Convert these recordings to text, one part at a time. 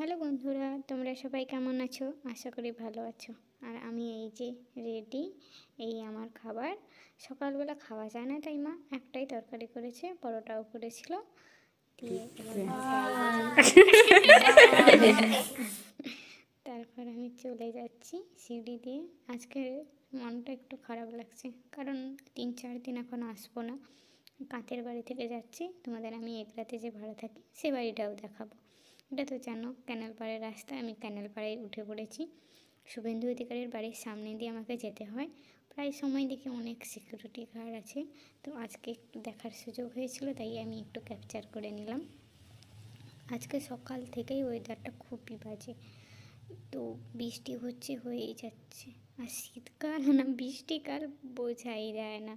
Hello বন্ধুরা, তোমরা সবাই কেমন আছো? আশা করি ভালো আছো। আর আমি এই যে রেডি, এই আমার খাবার। সকালবেলা খাওয়া যায় না তাই মা একটাই তরকারি করেছে, পরোটাও করেছিল দিয়ে তারপর আমি চলে যাচ্ছি সিঁড়ি দিয়ে। আজকে মনটা একটু খারাপ লাগছে, কারণ 3-4 দিন এখন আসবো না। কাঁথের বাড়ি থেকে যাচ্ছি, তোমাদের আমি এগরাতে যে ভাড়া থাকি সে বাড়িটাও দেখাবো। এটা তো জানো ক্যানেল পাড়ের রাস্তা, আমি ক্যানেল পাড়ে উঠে পড়েছি। শুভেন্দু অধিকারীর বাড়ির সামনে দিয়ে আমাকে যেতে হয়। প্রায় সময় দেখি অনেক সিকিউরিটি গার্ড আছে, তো আজকে একটু দেখার সুযোগ হয়েছিল তাই আমি একটু ক্যাপচার করে নিলাম। আজকে সকাল থেকেই ওয়েদারটা খুবই বাজে, তো বৃষ্টি হচ্ছে হয়েই যাচ্ছে। আর শীতকাল না বৃষ্টিকাল বোঝাই যায় না।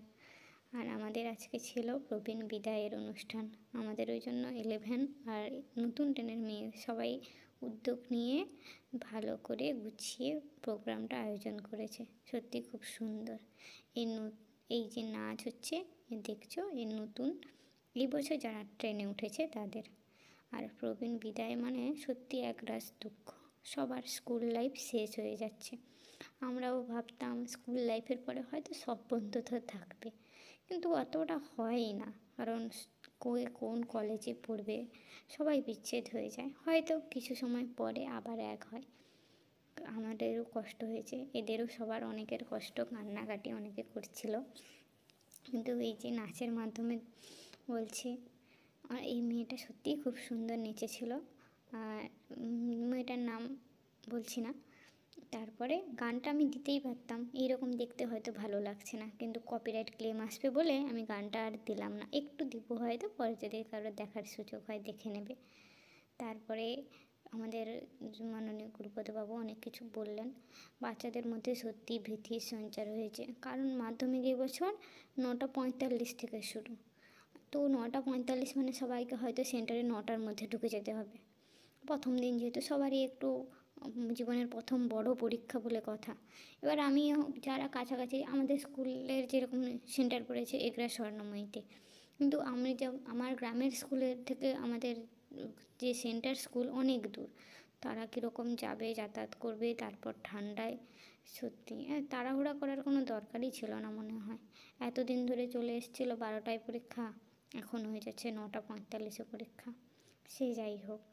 আর আমাদের আজকে ছিল প্রবীণ বিদায়ের অনুষ্ঠান। আমাদের ওই জন্য 11 আর নতুন 10-এর মেয়ে সবাই উদ্যোগ নিয়ে ভালো করে গুছিয়ে প্রোগ্রামটা আয়োজন করেছে। সত্যি খুব সুন্দর। এই যে নাচ হচ্ছে দেখছো, এই নতুন এই বছর যারা ট্রেনে উঠেছে তাদের। আর প্রবীণ বিদায় মানে সত্যি একরাশ দুঃখ। সবার স্কুল লাইফ শেষ হয়ে যাচ্ছে। আমরাও ভাবতাম স্কুল লাইফের পরে হয়তো সব বন্ধুত্ব থাকবে, কিন্তু অতটা হয়ই না। কারণ কোন কলেজে পড়বে, সবাই বিচ্ছেদ হয়ে যায়, হয়তো কিছু সময় পরে আবার এক হয়। আমাদেরও কষ্ট হয়েছে, এদেরও সবার অনেকের কষ্ট, কান্নাকাটি অনেকে করছিল। কিন্তু এই যে নাচের মাধ্যমে বলছি, আর এই মেয়েটা সত্যিই খুব সুন্দর নেচেছিল। আর মেয়েটার নাম বলছি না। তারপরে গানটা আমি দিতেই পারতাম, এইরকম দেখতে হয়তো ভালো লাগছে না, কিন্তু কপিরাইট ক্লেম আসবে বলে আমি গানটা আর দিলাম না। একটু দিব হয়তো, পরে যদি কারোর দেখার সুযোগ হয় দেখে নেবে। তারপরে আমাদের মাননীয় গুরুপদবাবু অনেক কিছু বললেন। বাচ্চাদের মধ্যে সত্যি ভীতির সঞ্চার হয়েছে, কারণ মাধ্যমিক এবছর 9:45 থেকে শুরু। তো 9:45 মানে সবাইকে হয়তো সেন্টারে 9টার মধ্যে ঢুকে যেতে হবে। প্রথম দিন যেহেতু সবারই একটু জীবনের প্রথম বড় পরীক্ষা বলে কথা। এবার আমিও যারা কাছাকাছি, আমাদের স্কুলের যেরকম সেন্টার পড়েছে এগরা স্বর্ণময়ীতে, কিন্তু আমি আমার গ্রামের স্কুলের থেকে আমাদের যে সেন্টার স্কুল অনেক দূর। তারা কীরকম যাবে, যাতায়াত করবে, তারপর ঠান্ডায় সত্যি তাড়াহুড়া করার কোনো দরকারই ছিল না মনে হয়। এতদিন ধরে চলে এসেছিলো 12টায় পরীক্ষা, এখন হয়ে যাচ্ছে 9:45-এ পরীক্ষা। সে যাই হোক,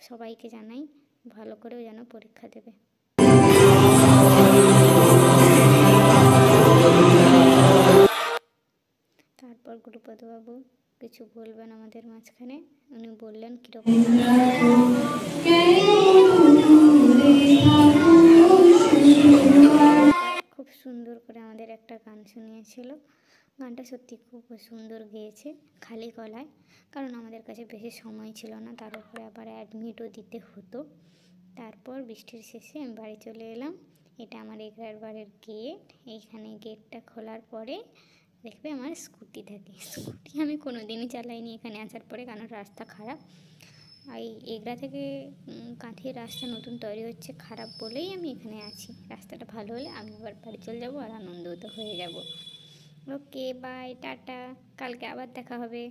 সবাইকে জানাই ভালো করেও যেন পরীক্ষা দেবে। তারপর গুরুপদবাবু কিছু বলবেন আমাদের মাঝখানে। উনি বললেন কীরকম খুব সুন্দর করে আমাদের একটা গান শুনিয়েছিল। গানটা সত্যি খুব সুন্দর গেয়েছে খালি গলায়, কারণ আমাদের কাছে বেশি সময় ছিল না, তার উপরে আবার অ্যাডমিটও দিতে হতো। তারপর বৃষ্টির শেষে আমি বাড়ি চলে এলাম। এটা আমার এগরার বাড়ির গেট। এইখানে গেটটা খোলার পরে দেখবে আমার স্কুটি থাকে। স্কুটি আমি কোনো দিনই চালাইনি এখানে আসার পরে, কারণ রাস্তা খারাপ। এই এগরা থেকে কাঁথির রাস্তা নতুন তৈরি হচ্ছে, খারাপ বলেই আমি এখানে আছি। রাস্তাটা ভালো হলে আমি আবার বাড়ি চলে যাবো আর আনন্দও তো হয়ে যাব। ওকে বাই, টাটা, কালকে আবার দেখা হবে।